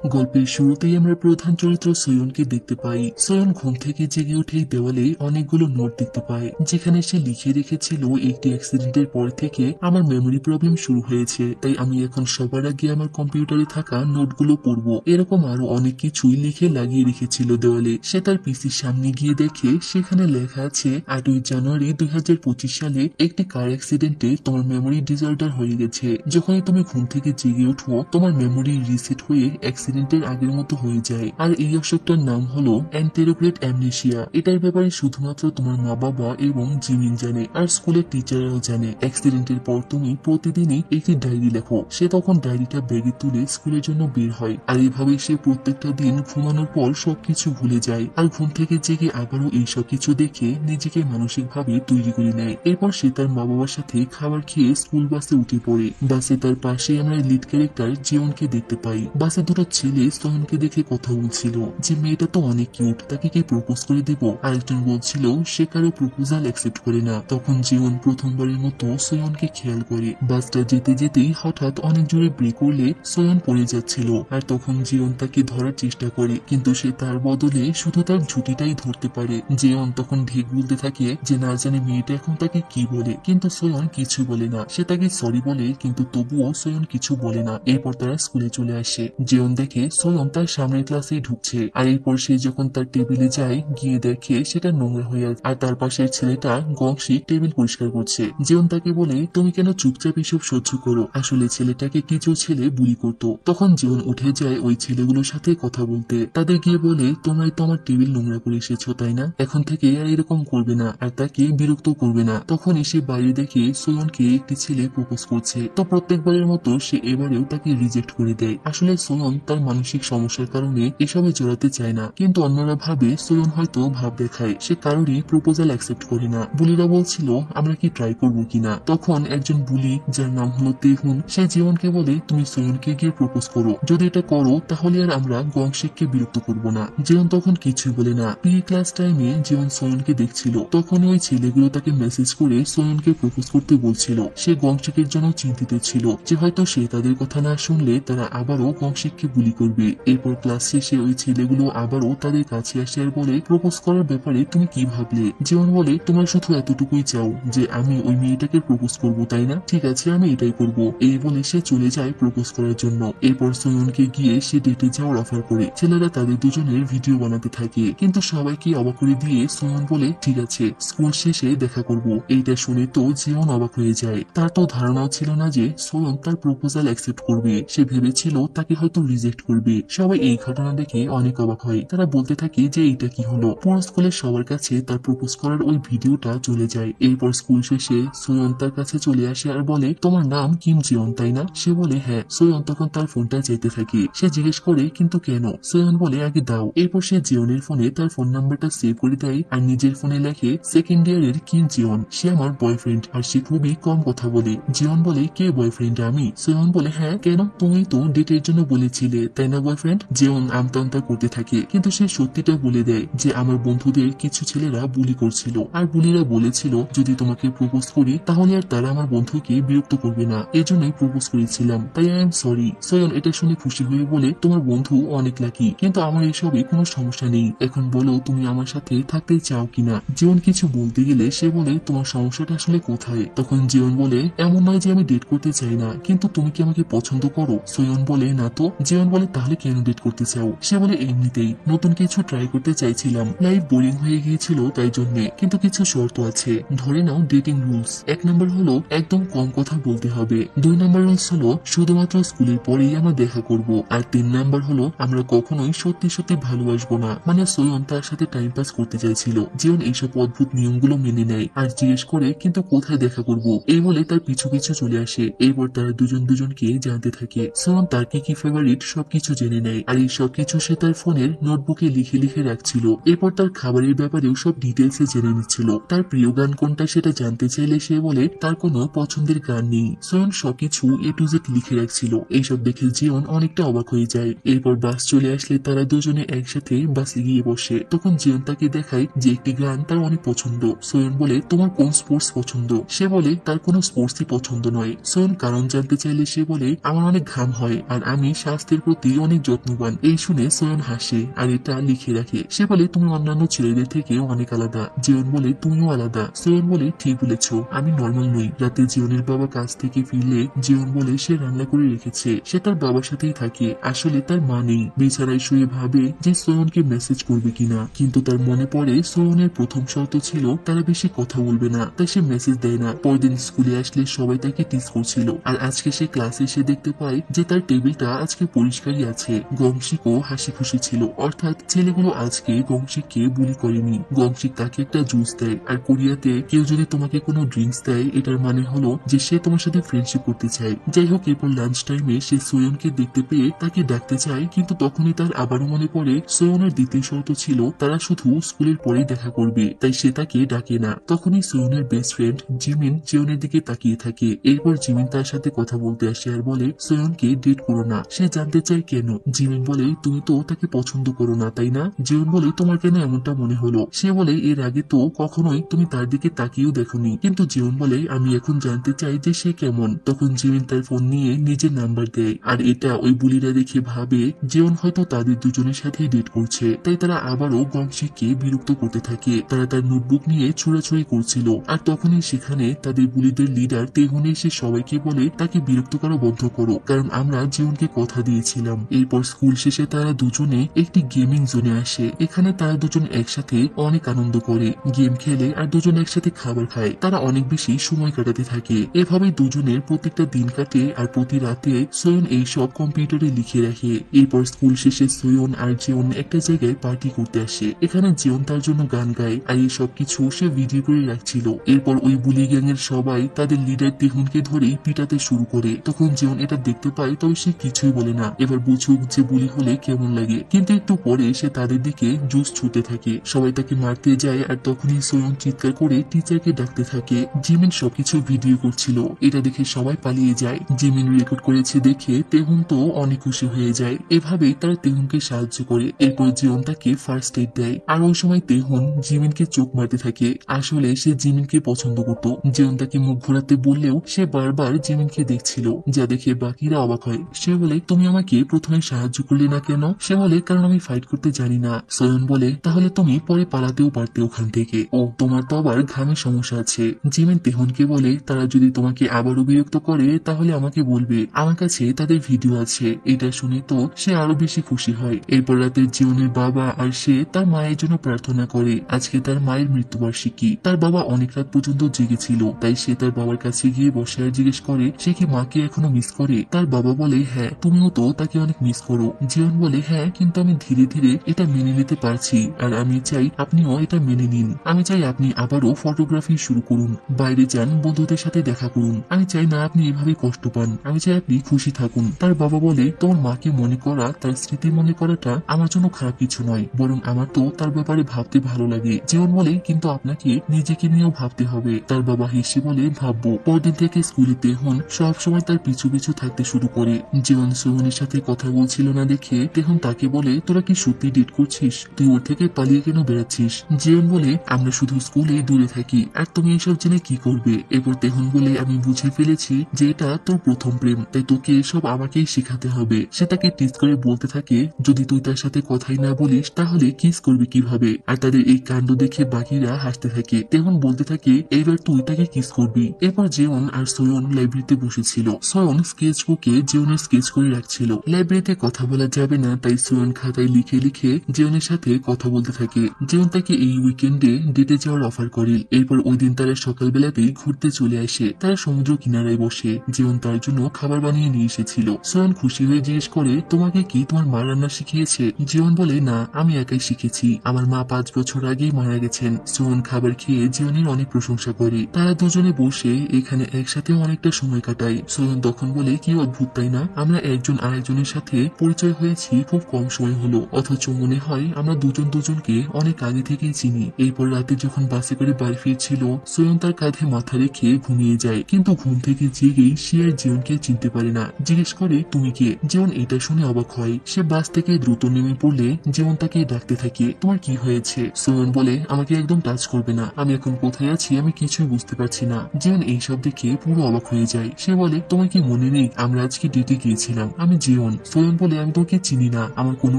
গল্পের শুরুতেই আমরা প্রধান চরিত্র সয়নকে দেখতে পাই। সয়ন ঘুম থেকে জেগে উঠেই দেওয়ালে অনেকগুলো নোট দেখতে পায়, যেখানে সে লিখে রেখেছিল একটি অ্যাক্সিডেন্টের পর থেকে আমার মেমোরি প্রবলেম শুরু হয়েছে, তাই আমি এখন সবার আগে আমার কম্পিউটারে থাকা নোটগুলো পড়বো। এরকম আরো অনেক কিছুই লিখে লাগিয়ে রেখেছিল দেওয়ালে। সে তার পিসির সামনে গিয়ে দেখে সেখানে লেখা আছে 8ই জানুয়ারি 2025 সালে একটি কার অ্যাক্সিডেন্টে তোমার মেমোরি ডিসঅর্ডার হয়ে গেছে। যখনই তুমি ঘুম থেকে জেগে উঠো তোমার মেমোরি রিসেট হয়ে অ্যাক্সিডেন্টের আগের মতো হয়ে যায়। আর এই অসুখটার নাম হলো অ্যান্টেরোগ্রেড অ্যামনেশিয়া। এটার ব্যাপারে শুধুমাত্র তোমার মা বাবা এবং জিমিন জানে, আর স্কুলের টিচাররাও জানে। অ্যাক্সিডেন্টের পর তুমি প্রতিদিনই একটি ডায়েরি লেখো। সে তখন ডায়েরিটা ব্যাগে তুলে স্কুলের জন্য বের হয়, আর এইভাবেই সে প্রত্যেকটা দিন ঘুমানোর পর সবকিছু ভুলে যায়, আর ঘুম থেকে জেগে আবারও এই সব কিছু দেখে নিজেকে মানসিকভাবে তৈরি করে নেয়। এরপর সে তার মা বাবার সাথে খাবার খেয়ে স্কুল বাসে উঠে পড়ে। বাসে তার পাশে আমরা লিড ক্যারেক্টার জিওনকে দেখতে পাই। বাসে দুটো ছেলে সয়নকে দেখে কথা বলছিল যে মেয়েটা তো অনেক কিউট, তাকে কি প্রপোজ করে দেব। আরেকজন বলছিল সে কারো প্রপোজাল অ্যাকসেপ্ট করে না। তখন জীবন প্রথমবারের মতো সয়নকে খেয়াল করে। বাসটা যেতে যেতেই হঠাৎ অনেক জোরে ব্রেক করলে সয়ন পড়ে যাচ্ছিল, আর তখন জীবন তাকে ধরার চেষ্টা করে, কিন্তু সে তার বদলে শুধু তার ঝুঁটিটাই ধরতে পারে। জীবন তখন ঢেক বলতে থাকে যে না জানে মেয়েটা এখন তাকে কি বলে, কিন্তু সয়ন কিছু বলে না। সে তাকে সরি বলে, কিন্তু তবুও সয়ন কিছু বলে না। এরপর তারা স্কুলে চলে আসে। জীবন দেখে সয়ন তার সামনের ক্লাসেই ঢুকছে, আর এরপর সে যখন তার টেবিলে যায় গিয়ে দেখে সেটা নোংরা হয়ে আছে, আর তার পাশের ছেলেটা গংশিক টেবিল পরিষ্কার করছে। জীবন তাকে বলে তুমি কেন চুপচাপ এসব সহ্য করো, আসলে ছেলেটাকে কিছু ছেলে বুলি করতো। তখন জীবন উঠে যায় ওই ছেলেগুলোর সাথে কথা বলতে। তাদের গিয়ে বলে তোমরাই তো আমার টেবিল নোংরা করে এসেছো তাই না, এখন থেকে আর এরকম করবে না, আর তাকে বিরক্ত করবে না। তখন এসে বাইরে দেখে সয়নকে একটি ছেলে প্রপোজ করছে। তো প্রত্যেকবারের মতো সে এবারেও তাকে রিজেক্ট করে দেয়। আসলে সয়ন তার মানসিক সমস্যার কারণে এসবে জড়াতে চায় না, কিন্তু অন্যরা ভাবে সয়ন হয়তো ভাব দেখায়। সে কারোরই প্রপোজাল অ্যাকসেপ্ট করে না। বুলিরা বলছিল আমরা কি ট্রাই করবো কিনা। তখন একজন বুলি যার নাম হলো তেহুন, সে জীবনকে বলে তুমি সয়নকে গিয়ে প্রপোজ করো, যদি এটা করো তাহলে আর আমরা গংশিককে বিরক্ত করব না। জীবন তখন কিছুই বলে না। পি ক্লাস টাইমে জীবন সয়নকে দেখছিল, তখন ওই ছেলেগুলো তাকে মেসেজ করে সয়নকে প্রপোজ করতে বলছিল। সে গংশিকের জন্য চিন্তিত ছিল যে হয়তো সে তাদের কথা না শুনলে তারা আবারও গংশিককে বুলি করবে। এরপর ক্লাস শেষে ওই ছেলেগুলো আবারও তাদের কাছে আসে আর বলে প্রপোজ করার ব্যাপারে তুমি কি ভাবলে। জীবন বলে তোমরা শুধু এতটুকুই চাও যে আমি ওই মেয়েটাকে প্রপোজ করব তাই না, ঠিক আছে আমি এটাই করব। এই বলে সে চলে যায় প্রপোজ করার জন্য। এরপর সয়নকে গিয়ে সে ডেটে যাওয়ার অফার করে। ছেলেরা তাদের দুজনের ভিডিও বানাতে থাকে, কিন্তু সবাইকে অবাক করে দিয়ে সয়ন বলে ঠিক আছে স্কুল শেষে দেখা করব। এইটা শুনে তো জীবন অবাক হয়ে যায়। তার তো ধারণাও ছিল না যে সয়ন তার প্রপোজাল অ্যাকসেপ্ট করবে। সে ভেবেছিল তাকে হয়তো রিজেক্ট করবে। সবাই এই ঘটনা দেখে অনেক অবাক হয়। তারা বলতে থাকে যে এইটা কি হলো। পুরো স্কুলের সবার কাছে তার প্রপোজ করার ওই ভিডিওটা চলে যায়। এরপর স্কুল শেষে সয়ন তার কাছে চলে আসে আর বলে তোমার নাম কিম জিয়ন তাই না। সে বলে হ্যাঁ। সয়ন তখন তার ফোনটা চাইতে থাকে। সে জিজ্ঞেস করে কিন্তু কেন। সয়ন বলে আগে দাও। এরপর সে জিয়নের ফোনে তার ফোন নাম্বারটা সেভ করে দেয় আর নিজের ফোনে লেখে সেকেন্ড ইয়ারের কিম জিয়ন, সে আমার বয়ফ্রেন্ড আর সে খুবই কম কথা বলে। জিয়ন বলে কে বয়ফ্রেন্ড আমি। সয়ন বলে হ্যাঁ কেন, তুমি তো ডেটের জন্য বলেছিলে তাই না বয়ফ্রেন্ড। জিয়ন আমতা করতে থাকে, কিন্তু সে সত্যিটা বলে দেয় যে আমার বন্ধুদের কিছু ছেলেরা বুলি করছিল, আর বুলিরা বলেছিল যদি তোমাকে প্রপোজ করি তাহলে আর তারা আমার বন্ধুকে বিরক্ত করবে না, এজন্যই প্রপোজ করেছিলাম, তাই আই এম সরি। সয়ন এটা শুনে খুশি হয়ে বলে তোমার বন্ধু অনেক লাকি, কিন্তু আমার এসবে কোনো সমস্যা নেই। এখন বলো তুমি আমার সাথে থাকতে চাও কিনা। জীবন কিছু বলতে গেলে সে বলে তোমার সমস্যাটা আসলে কোথায়। তখন জীবন বলে এমন নয় যে আমি ডেট করতে চাই না, কিন্তু তুমি কি আমাকে পছন্দ করো। সয়ন বলে না তো। জীবন বলে তাহলে কেন ডেট করতে চাও। সে বলে এমনিতেই নতুন কিছু ট্রাই করতে চাইছিলাম, লাইফ বোরিং হয়ে গিয়েছিল তাই জন্যে, কিন্তু কিছু শর্ত আছে। ধরে নাও ডেটিং রুলস। 1 নম্বর হলো একদম কম কথা বলতে হবে। 2 নম্বর রুলস হলো শুধুমাত্র স্কুলের পরেই আমরা দেখা করব। আর 3 নম্বর হলো আমরা কখনোই সত্যি সত্যি ভালোবাসবো না। মানে সয়ন তার সাথে টাইম পাস করতে চাইছিল। জীবন এইসব অদ্ভুত নিয়মগুলো মেনে নেয় আর জিজ্ঞেস করে কিন্তু কোথায় দেখা করব। এই বলে তার পিছু পিছু চলে আসে। এরপর তারা দুজনকে জানতে থাকে। সয়ন তার কি ফেভারিট সবকিছু জেনে নেয়, আর এই সবকিছু সে তার ফোনের নোটবুকে লিখে রাখছিল। এরপর তার খাবারের ব্যাপারেও সব ডিটেলসে জেনে নিচ্ছিল। তার প্রিয় গান কোনটা সেটা জানতে চাইলে সে বলে তার কোনো পছন্দের গান নেই। সয়ন সবকিছু এ টু জেড লিখে রাখছিল। এইসব দেখে জীবন অনেকটা অবাক হয়ে যায়। এরপর বাস চলে আসলে তারা দুজনে একসাথে বাসে গিয়ে বসে। তখন জীবন তাকে দেখায় যে একটি গান তার অনেক পছন্দ। সয়ন বলে তোমার কোন স্পোর্টস পছন্দ। সে বলে তার কোনো স্পোর্টসই পছন্দ নয়। সয়ন কারণ জানতে চাইলে সে বলে আমার অনেক ঘাম হয় আর আমি স্বাস্থ্যের প্রতি অনেক যত্নবান। এই শুনে সোয়ন হাসে আর এটা লিখে রাখে। সে বলে তুমি অন্যান্য ছেলেদের থেকে অনেক আলাদা। জিওন বলে তুমিও আলাদা। সোয়ন বলে ঠিক বলেছো, আমি নর্মাল নই। রাতে জিওনের বাবা কাজ থেকে ফিরলে জিওন বলে সে রান্না করে রেখেছে, সে তার বাবার সাথেই থাকে। আসলে তার মা নেই। বিছানায় শুয়ে ভাবে যে সোয়নকে মেসেজ করবে কিনা, কিন্তু তার মনে পড়ে সোয়নের প্রথম শর্ত ছিল তারা বেশি কথা বলবে না, তাই সে মেসেজ দেয় না। পরদিন স্কুলে আসলে সবাই তাকে টিজ করছিল, আর আজকে সে ক্লাসে এসে দেখতে পায় যে তার টেবিলটা আজকে পরিষ্কারই আছে। গংশিকও হাসি খুশি ছিল, অর্থাৎ ছেলেগুলো আজকে গংশিককে বুলি করেনি। গংশিক তাকে একটা জুস দেয়, আর কোরিয়াতে কেউ যদি তোমাকে কোনো ড্রিঙ্কস দেয় এটার মানে হলো যে সে তোমার সাথে ফ্রেন্ডশিপ করতে চায়। যাই হোক, এরপর লাঞ্চ টাইমে সে সোয়নকে দেখতে পেয়ে তাকে ডাকতে চায়, কিন্তু তখনই তার আবারও মনে পড়ে সোয়নের দ্বিতীয় শর্ত ছিল তারা শুধু স্কুলের পরেই দেখা করবে, তাই সে তাকে ডাকে না। তখনই সোয়নের বেস্ট ফ্রেন্ড জিমিন জিওনের দিকে তাকিয়ে থাকে। এরপর জিমিন তার সাথে কথা বলতে আসে আর বলে সোয়নকে ডেট করো না। সে জানতে চায় কেন। জিমিন বলে তুমি তো তাকে পছন্দ করো না তাই না? জিওন বলে তোমার কেন এমনটা মনে হলো? সে বলে এর আগে তো কখনোই তুমি তার দিকে তাকিয়েও দেখোনি। কিন্তু জিওন বলে আমি এখন জানতে চাই যে সে কেমন। তখন জিমিন তার ফোন নিয়ে নিজের নাম্বার দেয়, আর এটা ওই বুলিরা দেখে ভাবে জিওন হয়তো তাদের দুজনের সাথেই ডেট করছে, তাই তারা আবারও গংশিককে বিরক্ত করতে থাকে। তারা তার নোটবুক নিয়ে ছুড়াছুড়ি করছিল, আর তখনই সেখানে তাদের বুলিদের লিডার তেহুন এসে সবাইকে বলে তাকে বিরক্ত করা বন্ধ করো, কারণ আমরা জিওনকে কথা দিয়েছিলাম। এরপর স্কুল শেষে তারা দুজনে একটি গেমিং জোনে আসে। এখানে তারা দুজন একসাথে অনেক আনন্দ করে, গেম খেলে আর দুজন একসাথে খাবার খায়। তারা অনেক বেশি সময় কাটাতে থাকে। এভাবে দুজনের প্রত্যেকটা দিন কাটে, আর প্রতি রাতে সোয়ন এইসব কম্পিউটারে লিখে রাখে। এরপর স্কুল শেষে সোয়ন আর জিওন একটা জায়গায় পার্টি করতে আসে। এখানে জিওন তার জন্য গান গায়, আর এই সব কিছু সে ভিডিও করে রাখছিল। এরপর ওই বুলি গ্যাং এর সবাই তাদের লিডার তেহুনকে ধরেই পিটাতে শুরু করে। তখন জিওন এটা দেখতে পায়, তবে সে কিছুই বলে না। এবার বুঝুক যে বুলি হলে কেমন লাগে। কিন্তু একটু পরে সে তাদের দিকে জুস ছুটে থাকে, সবাই তাকে মারতে যায়, আর তখনই সোয়ন চিৎকার করে টিচারকে ডাকতে থাকে। জিমিন সবকিছু ভিডিও করছিল, এটা দেখে সবাই পালিয়ে যায়। জিমিন রেকর্ড করেছে দেখে তেহুন তো অনেক খুশি হয়ে যায়। এভাবে তারা তেহুনকে সাহায্য করে। এরপর জিওন তাকে ফার্স্ট এড দেয়, আর ওই সময় তেহুন জিমিনকে চোখ মারতে থাকে। আসলে সে জিমিনকে পছন্দ করত। জিওন তাকে মুখ ঘোরাতে বললেও সে বারবার জিমিনকে দেখছিল, যা দেখে বাকিরা অবাক হয়। সে বলে তুমি আমাকে প্রথমে সাহায্য করলে না কেন? সে বলে কারণ আমি ফাইট করতে জানি না। সোয়ন বলে তাহলে তুমি পরে পালাতেও পারতে ওখান থেকে। ও তোমার তো আবার ঘামের সমস্যা আছে। জিমিন তেহুনকে বলে তারা যদি তোমাকে আবারও বিরক্ত করে তাহলে আমাকে বলবে, আমার কাছে তাদের ভিডিও আছে। এটা শুনে তো সে আরো বেশি খুশি হয়। এরপর রাতে জিওনের বাবা আর সে তার মায়ের জন্য প্রার্থনা করে। আজকে তার মায়ের মৃত্যুবার্ষিকী। তার বাবা অনেক রাত পর্যন্ত জেগেছিল, তাই সে তার বাবার কাছে গিয়ে বসে আর জিজ্ঞেস করে সে কি মাকে এখনো মিস করে। তার বাবা বলে হ্যাঁ, তুমিও তো তাকে অনেক মিস করো। জিওন বলে হ্যাঁ, কিন্তু আমি ধীরে ধীরে এটা মেনে নিতে পারছি, আর আমি চাই আপনিও এটা মেনে নিন। আমি চাই আপনি আবারও ফটোগ্রাফি শুরু করুন, বাইরে যান, বন্ধুদের সাথে দেখা করুন। আমি চাই না আপনি এভাবে কষ্ট পান। আমি চাই আপনি খুশি থাকুন। তার বাবা বলে তোমার মাকে মনে করা, তার স্মৃতি মনে করাটা আমার জন্য খারাপ কিছু নয়, বরং আমার তো তার ব্যাপারে ভাবতে ভালো লাগে। জিওন বলে কিন্তু আপনাকে নিজেকে নিয়েও ভাবতে হবে। তার বাবা হেসে বলে ভাববো। পরদিন থেকে স্কুলে তেহন সব সময় তার পিছু পিছু থাকতে শুরু করে। জিওন সোহনের সাথে কথা বলছিল না দেখে তেহন তাকে বলে তোরা কি সত্যি ডেট করছিস? তুই ওর থেকে পালিয়ে কেন বেড়াচ্ছিস? জিওন বলে আমরা শুধু স্কুলে দূরে থাকি, আর তুমি এসব জেনে কি করবে? এরপর তেহন বলে আমি বুঝে ফেলেছি যে এটা তোর প্রথম প্রেম, তাই তোকে এসব আমাকেই শেখাতে হবে। সে তাকে টিজ করে বলতে থাকে যদি তুই তার সাথে কথাই না বলিস তাহলে কিস করবি কিভাবে? আর তাদের এই কাণ্ড দেখে বাকিরা হাসতে থাকে। তেহন বলতে থাকে এইবার তুই তাকে কিস করবি। এরপর জিওন আর সোয়ন লাইব্রেরিতে বসেছিল। সোয়ন স্কেচ বুকে জিওনের স্কেচ করে রাখছিল। লাইব্রেরিতে কথা বলা যাবে না, তাই সোয়ন খাতায় লিখে লিখে জিওনের সাথে কথা বলতে থাকে। জিওন তাকে এই উইকেন্ডে ডেটে যাওয়ার অফার করে। এরপর ওই দিন তারা সকালবেলাতেই ঘুরতে চলে আসে। তারা সমুদ্র কিনারায় বসে। জিওন তার জন্য খাবার বানিয়ে নিয়ে এসেছিল। সোয়ন খুশি হয়ে জিজ্ঞেস করে তোমাকে কি তোমার মা রান্না শিখিয়েছে? জিওন বলে না, আমি একাই শিখেছি। আমার মা 5 বছর আগেই মারা গেছেন। সোয়ন খাবার খেয়ে জিওনের অনেক প্রশংসা করে। তারা দুজনে বসে এখানে একসাথে অনেকটা সময় কাটায়। সোয়ন তখন বলে কি অদ্ভুত তাই না, আমরা একজন আরেকজনের সাথে পরিচয় হয়েছি খুব কম সময় হলো, অথচ মনে হয় আমরা দুজন দুজনকে অনেক আগে থেকেই চিনি। এরপর রাতে যখন বাসে করে বাড়ি ফিরছিল সোয়ন তার কাঁধে মাথা রেখে ঘুমিয়ে যায়, কিন্তু ঘুম থেকে জেগেই সে আর জিওনকে চিনতে পারে না। জিজ্ঞেস করে তুমি কে? জিওন এটা শুনে অবাক হয়। সে বাস থেকে দ্রুত নেমে পড়লে জিওন তাকে ডাকতে থাকে তোমার কি হয়েছে? সোয়ন বলে আমাকে একদম টাচ করবে না, আমি এখন কোথায় আছি আমি কিছুই বুঝতে পারছি না। জিওন এইসব দেখে পুরো অবাক হয়ে যায়। সে বলে তোমার কি মনে নেই আমরা আজকে ডেটে গিয়েছিলাম? আমি জিওন জিওন। সোয়ন বলে আমি তোকে চিনি না, আমার কোনো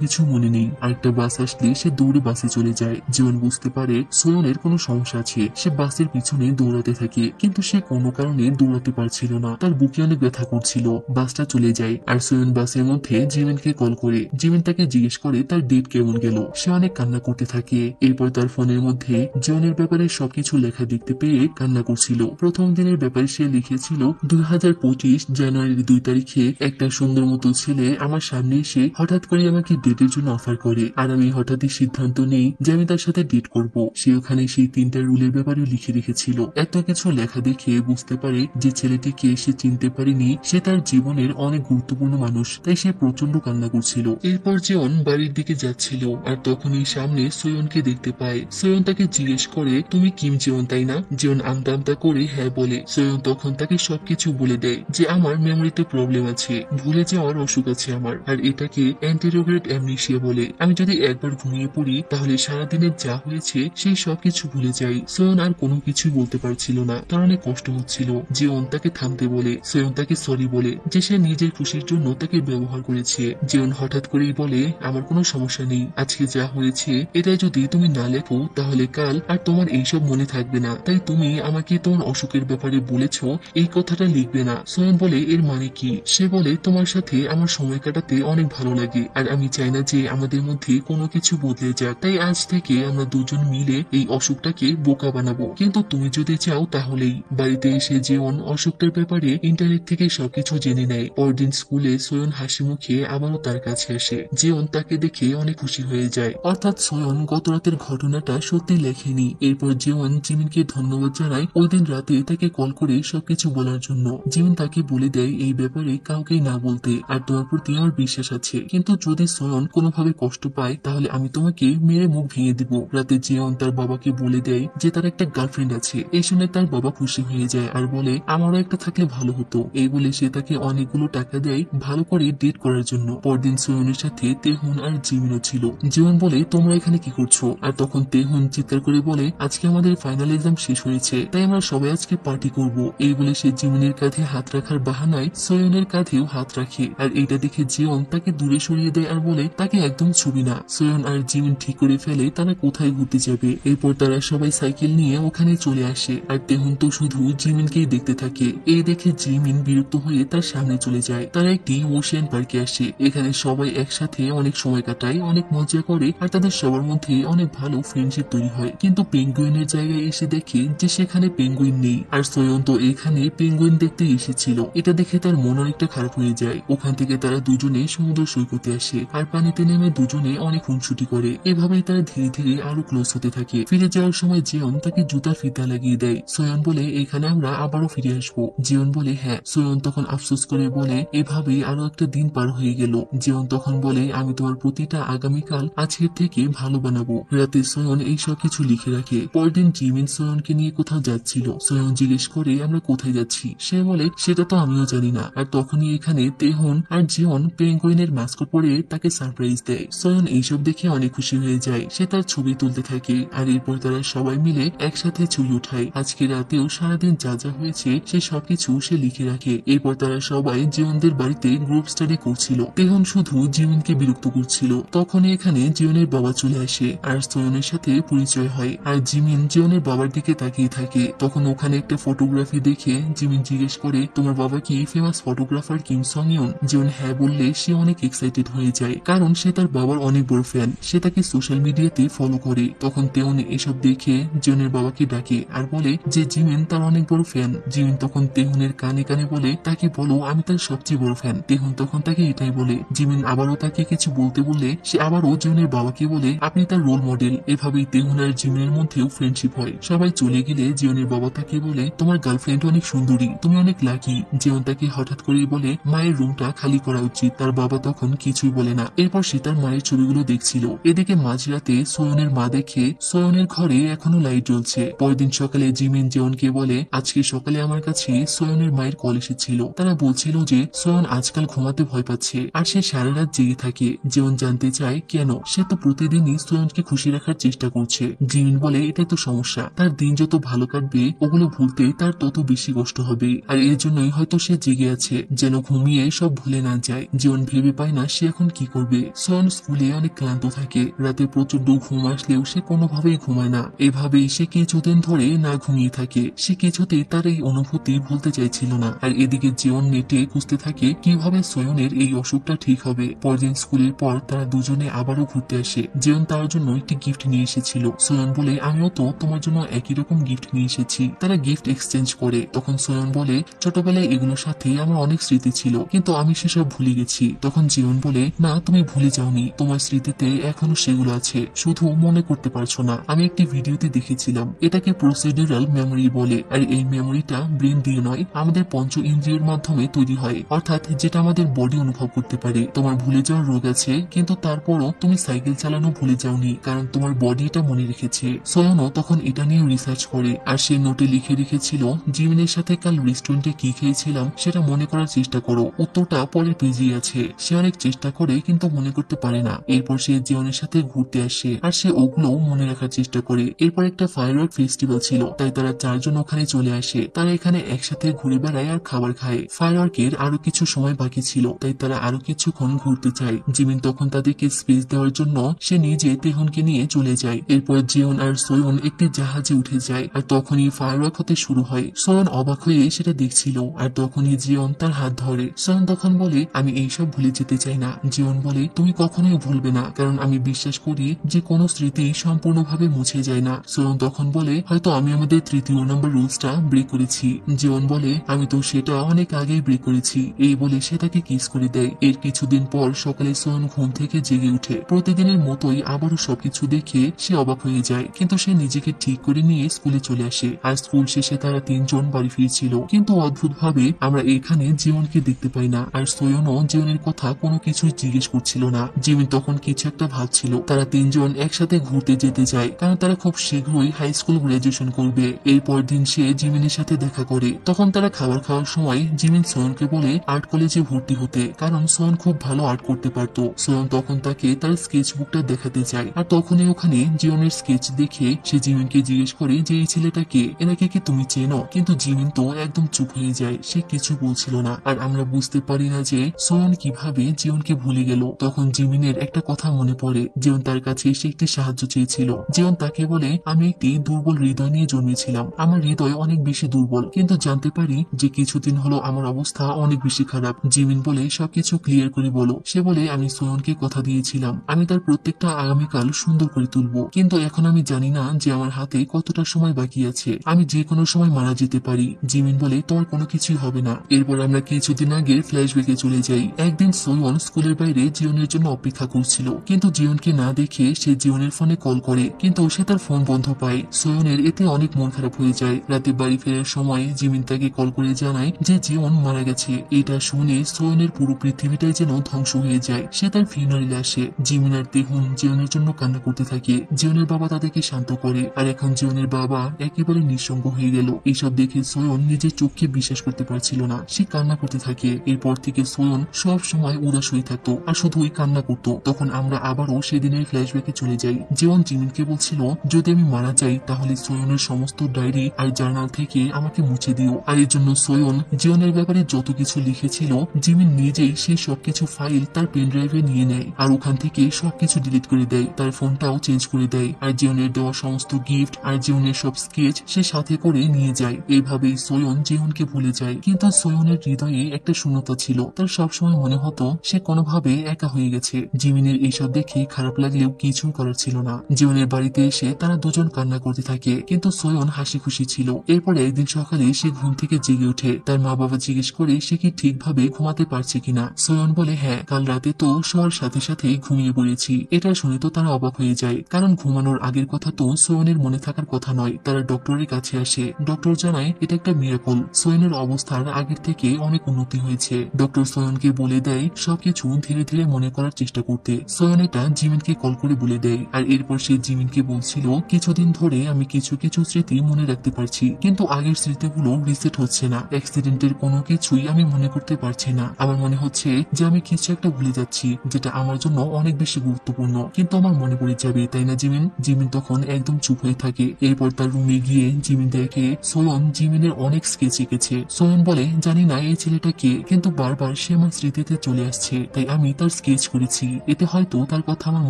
কিছু মনে নেই। আরেকটা বাস আসলে সে দৌড়ে বাসে চলে যায়। জিওন বুঝতে পারে সোয়নের কোনো সমস্যা আছে। সে বাসের পিছনে দৌড়াতে থাকে, কিন্তু সে কোনো কারণে দৌড়াতে পারছিল না, তার বুকে অনেক ব্যথা করছিল। বাসটা চলে যায় আর সোয়ন বাসের মধ্যে জিমিনকে কল করে। জিমিন তাকে জিজ্ঞেস করে তার ডেট কেমন গেল। সে অনেক কান্না করতে থাকে। এরপর তার ফোনের মধ্যে জিওনের ব্যাপারে সবকিছু লেখা দেখতে পেয়ে কান্না করছিল। প্রথম দিনের ব্যাপারে সে লিখেছিল 2025 জানুয়ারির 2 তারিখে একটা সুন্দর মতো ছেলে আমার সামনে এসে হঠাৎ করে আমাকে ডেটের জন্য অফার করে, আর আমি হঠাৎই সিদ্ধান্ত নেই যে আমি তার সাথে ডেট করব। সে ওখানে সেই 3টা রুলের ব্যাপারে লিখে রেখেছিল। এত কিছু লেখা দেখে বুঝতে পারে যে ছেলেটিকে সে চিনতে পারেনি, সে তার জীবনের অনেক গুরুত্বপূর্ণ মানুষ, তাই সে প্রচন্ড কান্না করছিল। এরপর জিওন বাড়ির দিকে যাচ্ছিল আর তখনই সামনে সোয়নকে দেখতে পায়। সোয়ন তাকে জিজ্ঞেস করে তুমি কিম জিওন তাই না? জিওন আমতা আমতা করে হ্যাঁ বলে। সোয়ন তখন তাকে সবকিছু বলে দেয় যে আমার মেমোরিতে প্রবলেম আছে, ভুলে যাওয়ার অসুখ আছে আমার, আর এটাকে অ্যান্টিরোগ্রেট অ্যামনেসিয়া বলে। আমি যদি একবার ঘুমিয়ে পড়ি তাহলে সারাদিনের যা হয়েছে সেই সবকিছু ভুলে যাই। সোয়ন আর কোনো কিছুই বলতে পারছিল না, তার অনেক কষ্ট হচ্ছিল। জিওন তাকে থামতে বলে। সোয়ন তাকে সরি বলে যে সে নিজের খুশির জন্য তাকে ব্যবহার করেছে। জিওন হঠাৎ করেই বলে আমার কোনো সমস্যা নেই, আজকে যা হয়েছে এটা যদি তুমি না লেখো তাহলে কাল আর তোমার এইসব মনে থাকবে না, তাই তুমি আমাকে তোমার অসুখের ব্যাপারে বলেছো এই কথাটা লিখবে না। সোয়ন বলে এর মানে কি? সে বলে তোমার সাথে আমার সময় কাটাতে অনেক ভালো লাগে, আর আমি চাই না যে আমাদের মধ্যে কোনো কিছু বদলে যাক, তাই আজ থেকে আমরা দুজন মিলে এই অসুখটাকে বোকা বানাবো, কিন্তু তুমি যদি চাও তাহলেই। বাড়িতে এসে জিওন অসুখটার ব্যাপারে ইন্টারনেট থেকে সবকিছু জেনে নেয়। পরদিন স্কুলে সোয়ন হাসি মুখে আবারও তার কাছে আসে। জিওন তাকে দেখে অনেক খুশি হয়ে যায়, অর্থাৎ সোয়ন গত রাতের ঘটনাটা সত্যি লেখেনি। এরপর জিওন জিমিনকে ধন্যবাদ জানায় ওই দিন রাতে তাকে কল করে সবকিছু বলার জন্য। জিমিন তাকে বলে দেয় এই ব্যাপারে কাউকে না বলতে, আর তোমার প্রতি আমার বিশ্বাস আছে, কিন্তু যদি সোয়ন কোনোভাবে কষ্ট পায় তাহলে আমি তোমাকে মেরে মুখ ভেঙে দিব। রাতে জিওন তার বাবাকে বলে দেয় যে তার একটা গার্লফ্রেন্ড আছে। এই শুনে তার বাবা খুশি হয়ে যায় আর বলে আমারও একটা থাকলে ভালো হতো। এই বলে সে তাকে অনেকগুলো টাকা দেয় ভালো করে ডেট করার জন্য। পরদিন সোয়নের সাথে তেহুন আর জিমিনও ছিল। জিওন বলে তোমরা এখানে কি করছো? আর তখন তেহুন চিৎকার করে বলে আজকে আমাদের ফাইনাল এক্সাম শেষ হয়েছে, তাই আমরা সবাই আজকে পার্টি করব। এই বলে সে জিমিনের কাঁধে হাত রাখার বাহানায় সোয়নের কাঁধেও হাত রাখে, আর এইটা দেখে জিওন তাকে দূরে সরিয়ে দেয় আর বলে তাকে একদম ছবি না। সোয়ন আর জিমিন ঠিক করে ফেলে তারা কোথায় ঘুরতে যাবে। এরপর তারা সবাই সাইকেল নিয়ে ওখানে চলে আসে, আর তেহুন তো শুধু জিমিনকেই দেখতে থাকে। এই দেখে জিমিন বিরক্ত হয়ে তার সামনে চলে যায়। তারা একটি ওশিয়ান পার্কে আসে। এখানে সবাই একসাথে অনেক সময় কাটায়, অনেক মজা করে, আর তাদের সবার মধ্যে অনেক ভালো ফ্রেন্ডশিপ তৈরি হয়। কিন্তু পেঙ্গুইনের জায়গায় এসে দেখে যে সেখানে পেঙ্গুইন নেই, আর সোয়ন তো এখানে পেঙ্গুইন দেখতে এসেছিল। এটা দেখে তার মন অনেকটা খারাপ হয়ে যায়। ওখান থেকে তারা দুজনে সমুদ্র সৈকতে আসে আর পানিতে নেমে দুজনে অনেক খুনসুটি করে। এভাবেই তারা ধীরে ধীরে আরো ক্লোজ হতে থাকে। ফিরে যাওয়ার সময় জিওন তাকে জুতার ফিতা লাগিয়ে দেয়। সোয়ন বলে এখানে আমরা আবারও ফিরে আসবো। জিওন বলে হ্যাঁ। সোয়ন তখন আফসোস করে বলে এভাবেই আরো একটা দিন পার হয়ে গেল। জিওন তখন বলে আমি তোমার প্রতিটা আগামীকাল আজকের থেকে ভালো বানাবো। রাতে সোয়ন এই সব কিছু লিখে রাখে। পরদিন জিমিন সোয়নকে নিয়ে কোথাও যাচ্ছিল। সোয়ন জিজ্ঞেস করে আমরা কোথায় যাচ্ছি? সে বলে সেটা তো আমিও জানি না। আর তখনই এখানে তেহুন আর জিওন পেঙ্গুইনের মাস্ক পরে তাকে সারপ্রাইজ দেয়। সোয়ন এইসব দেখে অনেক খুশি হয়ে যায়। সে তার ছবি তুলতে থাকে, আর এরপর তারা সবাই মিলে একসাথে ছবি উঠায়। আজকে রাতেও সারাদিন যা যা হয়েছে সে সবকিছু সে লিখে রাখে। এরপর তারা সবাই জিওনদের বাড়িতে গ্রুপ স্টাডি করছিল। তেহুন শুধু জিমিনকে বিরক্ত করছিল। তখনই এখানে জিওনের বাবা চলে আসে আর সোয়নের সাথে পরিচয় হয়। আর জিমিন জিওনের বাবার দিকে তাকিয়ে থাকে। তখন ওখানে একটা ফটোগ্রাফি দেখে জিমিন জিজ্ঞেস করে তোমার বাবা কি famous photographer Kim Sung Yoon? Jeon হ্যাঁ বললে সে অনেক এক্সাইটেড হয়ে যায়, কারণ সে তার বাবার অনেক বড় ফ্যান। সে তাকে সোশ্যাল মিডিয়াতে ফলো করে। তখন তেহুন এসব দেখে জিওনের বাবাকে ডাকে আর বলে যে জিমিন তার অনেক বড় ফ্যান। জিমিন তখন তেহুনের কানে কানে বলে তাকে বলো আমি তার সবচেয়ে বড় ফ্যান। তেহুন তখন তাকে এটাই বলে। জিমিন আবারও তাকে কিছু বলতে বললে সে আবারও জিওনের বাবাকে বলে আপনি তার রোল মডেল। এভাবেই তেহুন আর জিমিনের মধ্যেও ফ্রেন্ডশিপ হয়। সবাই চলে গেলে জিওনের বাবা তাকে বলে তোমার গার্লফ্রেন্ড অনেক সুন্দরী, তুমি অনেক লাকি। জিওন তাকে হঠাৎ করেই বলে মায়ের রুমটা খালি করা উচিত। তার বাবা তখন কিছুই বলে না। এরপর সে তার মায়ের ছবিগুলো দেখছিল। এদিকে মাঝরাতে সোয়নের মা দেখে সোয়নের ঘরে এখনো লাইট জ্বলছে। পরদিন সকালে জিমিন জিওনকে বলে আজকে সকালে আমার কাছে সোয়নের মায়ের কল এসেছিল। তারা বলছিল যে সোয়ন আজকাল ঘুমাতে ভয় পাচ্ছে আর সে সারা রাত জেগে থাকে। জিওন জানতে চায় কেন। সে তো প্রতিদিনই সোয়নকে খুশি রাখার চেষ্টা করছে। জিমিন বলে এটাই তো সমস্যা, তার দিন যত ভালো কাটবে ওগুলো ভুলতে তার তত বেশি কষ্ট হবে, আর এর জন্যই হয়তো সে জেগে আছে যেন ঘুমিয়ে সব ভুলে না যায়। জীবন ভেবে পায় না সে এখন কি করবে। সোয়ন স্কুলে অনেক ক্লান্ত থাকে, রাতে প্রচন্ড ঘুম আসলেও সে কোনোভাবেই ঘুমায় না। এভাবেই সে কিছুদিন ধরে না ঘুমিয়ে থাকে। সে কিছুতেই তার এই অনুভূতি ভুলতে চাইছিল না। আর এদিকে জীবন নেটে খুঁজতে থাকে কিভাবে সোয়নের এই অসুখটা ঠিক হবে। পরদিন স্কুলের পর তারা দুজনে আবারও ঘুরতে আসে। জীবন তার জন্য একটি গিফট নিয়ে এসেছিল। সোয়ন বলে, আমিও তো তোমার জন্য একই রকম গিফট নিয়ে এসেছি। তারা গিফট এক্সচেঞ্জ করে। তখন সোয়ন বলে, ছোটবেলায় এগুলোর সাথে আমার অনেক স্মৃতি ছিল, কিন্তু আমি সেসব ভুলে গেছি। তখন জীবন বলে, না তুমি ভুলে যাওনি, তোমার স্মৃতিতে এখনো সেগুলো আছে, শুধু মনে করতে পারছো না। আমি একটি ভিডিওতে দেখেছিলাম এটাকে প্রসিডিউরাল মেমোরি বলে। আর এই মেমোরিটা ব্রেন দিয়ে নয়, আমাদের পঞ্চ ইন্দ্রিয়ের মাধ্যমে তৈরি হয়, অর্থাৎ যেটা আমাদের বডি অনুভব করতে পারে। তোমার ভুলে যাওয়ার রোগ আছে, কিন্তু তারপরও তুমি সাইকেল চালানো ভুলে যাওনি, কারণ তোমার বডি এটা মনে রেখেছে। সোয়নও তখন এটা নিয়ে রিসার্চ করে, আর সে নোটে লিখে রেখেছিল, জিমিনের সাথে কাল রেস্টুরেন্টে কি খেয়েছিলাম সেটা মনে করার চেষ্টা করো, উত্তরটা পরের পেজেই আছে। সে অনেক চেষ্টা করে কিন্তু মনে করতে পারে না। এরপর সে জীবনের সাথে ঘুরতে আসে, আর সে ওগুলো মনে রাখার চেষ্টা করে। এরপর একটা ফায়ারওয়ার্ক ফেস্টিভ্যাল ছিল, তাই তারা চারজন ওখানে চলে আসে। তারা এখানে একসাথে ঘুরে বেড়ায় আর খাবার খায়। ফায়ারওয়ার্কের আরো কিছু সময় বাকি ছিল, তাই তারা আরো কিছুক্ষণ ঘুরতে চায়। জিমিন তখন তাদেরকে স্পেস দেওয়ার জন্য সে নিজে তেহনকে নিয়ে চলে যায়। এরপর জিওন আর সোয়ন একটি জাহাজে উঠে যায়, আর তখনই ফায়ারওয়ার্ক হতে শুরু হয়। সোয়ন অবাক হয়ে সেটা দেখছিল, আর তখনই জিওন তার হাত ধরে। সোয়ন তখন বলে, আমি এইসব ভুলে যেতে চাই না। জিওন বলে, তুমি কখনোই ভুলবে না, কারণ আমি বিশ্বাস করি যে কোনো স্মৃতি সম্পূর্ণভাবে মুছে যায় না। সোয়ন তখন বলে, হয়তো আমি আমাদের 3য় নম্বর রুলসটা ব্রেক করেছি। জিওন বলে, আমি তো সেটা অনেক আগেই ব্রেক করেছি। এই বলে সে তাকে কিস করে দেয়। এর কিছুদিন পর সকালে সোয়ন ঘুম থেকে জেগে উঠে। প্রতিদিনের মতোই আবারও সবকিছু দেখে সে অবাক হয়ে যায়, কিন্তু সে নিজেকে ঠিক করে নিয়ে স্কুলে চলে আসে। আর স্কুল শেষে তারা তিনজন বাড়ি ফিরছিল, কিন্তু অদ্ভুতভাবে আমরা এখানে জীবনকে দেখতে পাই না। আর সোয়নও জীবনের কথা কোনো কিছুই জিজ্ঞেস করছিল না। জিমিন তখন কিছু একটা ভাবছিল। তারা তিনজন একসাথে ঘুরতে যেতে চায়, কারণ তারা খুব শীঘ্রই হাই স্কুল গ্রাজুয়েশন করবে। এরপর দিন সে জিমিনের সাথে দেখা করে। তখন তারা খাবার খাওয়ার সময় জিমিন সোয়নকে বলে আর্ট কলেজে ভর্তি হতে, কারণ সোয়ন খুব ভালো আর্ট করতে পারত। সোয়ন তখন তাকে তার স্কেচ বুকটা দেখাতে চায়, আর তখনই ওখানে জিওনের স্কেচ দেখে সে জিমিনকে জিজ্ঞেস করে যে এই ছেলেটাকে, এনাকে কি তুমি চেনো? কিন্তু জিমিন তো একদম চুপ হয়ে যায়, সে কিছু বলছিল না। আর আমরা বুঝতে পারি না যে সোয়ন কিভাবে জিওনকে ভুলে গেল। তখন জিমিনের একটা কথা মনে পড়ে, জিওন তার কাছে এসে একটি সাহায্য চেয়েছিল। জিওন তাকে বলে, আমি একটি দুর্বল হৃদয় নিয়ে জন্মেছিলাম, আমার হৃদয় অনেক বেশি দুর্বল, কিন্তু জানতে পারি যে কিছুদিন হলো আমার অবস্থা অনেক বেশি খারাপ। জিমিন বলে, সবকিছু ক্লিয়ার করে বলো। সে বলে, আমি সোয়নকে কথা দিয়েছিলাম আমি তার প্রত্যেকটা আগামীকাল সুন্দর করে তুলবো, কিন্তু এখন আমি জানি না যে আমার হাতে কতটা সময় বাকি আছে, আমি যে কোনো সময় মারা যেতে পারি। জিমিন বলে, তোমার কোনো কিছুই হবে না। এরপর আমরা কিছুদিন আগের ফ্ল্যাশব্যাকে চলে যাই। একদিন সোয়ন স্কুলের বাইরে জিওনের জন্য অপেক্ষা করছিল, কিন্তু জিওনকে না দেখে সে জিওনের ফোনে কল করে, কিন্তু সে তার ফোন বন্ধ পায়। সোয়নের এতে অনেক মন খারাপ হয়ে যায়। রাতে বাড়ি ফেরার সময় জিমিন তাকে কল করে জানায় যে জিওন মারা গেছে। এটা শুনে সোয়নের পুরো পৃথিবীটাই যেন ধ্বংস হয়ে যায়। সে তার ফিউনারেলে আসে। জিমিন আর তেহুন জিওনের জন্য কান্না করতে থাকে। জিওনের বাবা তাদেরকে শান্ত করে, আর এখন জিওনের বাবা একেবারে নিঃসঙ্গ হয়ে গেল। এইসব দেখে সোয়ন নিজের চোখকে বিশ্বাস করতে পারছিল না। সে কান্না করতে থাকে। এরপর থেকে সোয়ন সব সময় উদাস হয়ে থাকতো আর শুধুই কান্না করতো। তখন আমরা আবারও সেদিনের ফ্ল্যাশব্যাকে চলে যাই। জিওন জিমিনকে বলছিল, যদি আমি মারা যাই তাহলে সোয়নের সমস্ত ডায়েরি আর জার্নাল থেকে আমাকে মুছে দিও। আর এর জন্য সোয়ন জিওনের ব্যাপারে যত কিছু লিখেছিল জিমিন নিজেই সেই সবকিছু ফাইল তার পেন ড্রাইভে নিয়ে নেয়, আর ওখান থেকে সবকিছু ডিলিট করে দেয়। তার ফোনটাও চেঞ্জ করে দেয়, আর জিওনের দেওয়া সমস্ত গিফট আর জিওনের সব স্কেচ সে সাথে করে নিয়ে যায়। এইভাবেই সোয়ন জিওনকে ভুলে যায়। কিন্তু সোয়নের হৃদয়ে একটা শূন্যতা ছিল। তার সবসময় মনে হতো সে কোনোভাবে একা হয়ে গেছে। জিমিনের এইসব দেখে খারাপ লাগলেও কিছু করার ছিল না। জিওনের বাড়িতে এসে তারা দুজন কান্না করতে থাকে, কিন্তু সোয়ন হাসি খুশি ছিল। এরপরে একদিন সকালে সে ঘুম থেকে জেগে ওঠে। তার মা বাবা জিজ্ঞেস করে সে কি ঠিকভাবে ঘুমাতে পারছে কিনা। সোয়ন বলে, হ্যাঁ, কাল রাতে তো শোয়ার সাথে সাথে ঘুমিয়ে পড়েছি। এটা শুনে তো তারা অবাক হয়ে যায়, কারণ ঘুমানোর আগের কথা তো সোয়নের মনে থাকার কথা নয়। তারা ডক্টরের কাছে আসে। ডক্টর জানায় এটা একটা মিরাকল, সোয়নের অবস্থার আগের থেকে অনেক উন্নতি হয়েছে। ডক্টর সোয়নকে বলে দেয় সবকিছু ধীরে ধীরে মনে করার চেষ্টা করতে। সোয়ন এটা জিমিনকে কল করে বলে দেয়, আর এরপর সে জিমিনকে বলছিল, কিছুদিন ধরে আমি কিছু কিছু স্মৃতি মনে রাখতে পারছি, কিন্তু আগের স্মৃতিগুলো রিসেট হচ্ছে না। অ্যাক্সিডেন্টের কোনো কিছুই আমি মনে করতে পারছি না। আমার মনে হচ্ছে যে আমি কিছু একটা ভুলে যাচ্ছি, যেটা আমার জন্য অনেক বেশি গুরুত্বপূর্ণ, কিন্তু আমার মনে পড়ে যাবে, তাই না জিমিন? জিমিন তখন একদম চুপ হয়ে থাকে। এরপর তার রুমে গিয়ে জিমিন দেখে সোয়ন জিমিনের অনেক স্কেচ এঁকেছে। সোয়ন বলে, জানি না এই ছেলেটা কে, কিন্তু বারবার সে আমার স্মৃতিতে চলে আসছে, তাই আমি তার স্কেচ করেছি, এতে হয়তো তার কথা আমার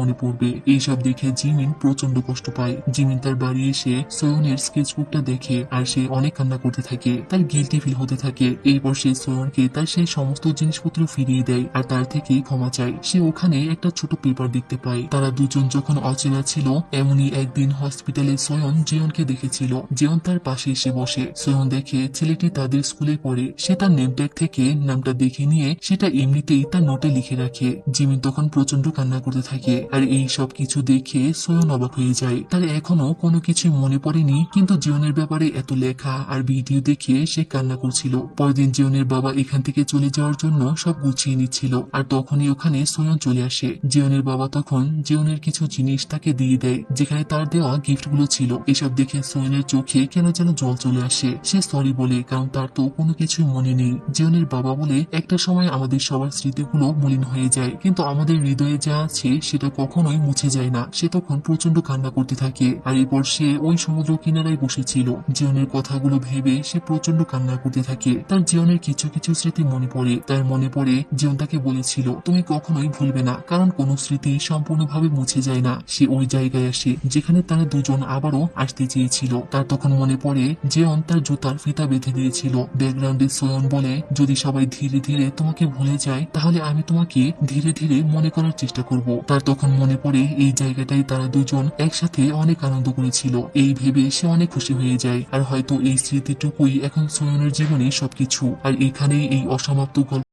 মনে পড়বে। এইসব দেখে জিমিন প্রচন্ড কষ্ট পায়। জিমিন তার বাড়ি এসে সোয়নের স্কেচবুকটা দেখে আর সে অনেক কান্না করতে থাকে, তার গিল্টি ফিল হতে থাকে। এরপর সে সোয়নকে তার সেই সমস্ত জিনিসপত্র ফিরিয়ে দেয় আর তার থেকে ক্ষমা চায়। সে ওখানে একটা ছোট পেপার দেখতে পায়। তারা দুজন যখন অচেনা ছিল, এমনই একদিন হসপিটালে সোয়ন জিয়নকে দেখেছিল। জিয়ন তার পাশে এসে বসে। সোয়ন দেখে ছেলেটি তাদের স্কুলে পড়ে। সে তার নেম ট্যাগ থেকে নামটা দেখে নিয়ে সেটা এমনিতেই তার নোটে লিখে রাখে। জিমিন তখন প্রচন্ড কান্না করতে থাকে আর এই সব কিছু দেখে সোয়ন অবাক হয়ে যায়। তার এখনো কোনো কিছু মনে পড়েনি, কিন্তু জিয়নের ব্যাপারে এত লেখা আর ভিডিও দেখে সে কান্না করছিল। পরদিন জিয়নের বাবা এখান থেকে চলে যাওয়ার জন্য সব গুছিয়ে নিচ্ছিল আর তখনই ওখানে সোয়ন চলে আসে। জিয়নের বাবা তখন জিয়নের কিছু জিনিস তাকে দিয়ে দেয়, যেখানে তার দেওয়া গিফট গুলো ছিল। এসব দেখে সোয়নের চোখে কেন যেন জল চলে আসে। সে সরি বলে, কারণ তার তো কোনো কিছুই মনে নেই। জিয়নের বাবা বলে, একটা সময় আমাদের সবার স্মৃতিগুলো মলিন হয়ে যায়, কিন্তু আমাদের হৃদয়ে যা আছে সেটা কখনোই মুছে যায় না। সে তখন প্রচন্ড কান্না করতে থাকে আর এরপর সে ওই সমুদ্র কিনারায় বসেছিল। জিয়নের কথাগুলো ভেবে সে প্রচন্ড কান্না করতে থাকে। তার জিয়নের কিছু কিছু স্মৃতি মনে পড়ে। তার মনে পড়ে জিয়ন তাকে বলেছিল, তুমি কখনোই ভুলবে না, কারণ কোনো স্মৃতি সম্পূর্ণভাবে মুছে যায় না। সে ওই জায়গায় আসে যেখানে তারা দুজন আবারও আসতে চেয়েছিল। তার তখন মনে পড়ে জিয়ন তার জুতার ফিতা বেঁধে দিয়েছিল। ব্যাকগ্রাউন্ডে সোয়ন বলে, যদি সবাই ধীরে ধীরে তোমাকে ভুলে যায়, তাহলে আমি তোমাকে ধীরে ধীরে মনে করার চেষ্টা করব। তার তখন মনে পড়ে এই জায়গাটাই তারা দুজন একসাথে অনেক আনন্দ করেছিল। এই ভেবে সে অনেক খুশি হয়ে যায়। আর হয়তো এই স্মৃতিটুকুই এখন সোয়নের জীবনে সবকিছু। আর এখানেই এই অসমাপ্ত গল্প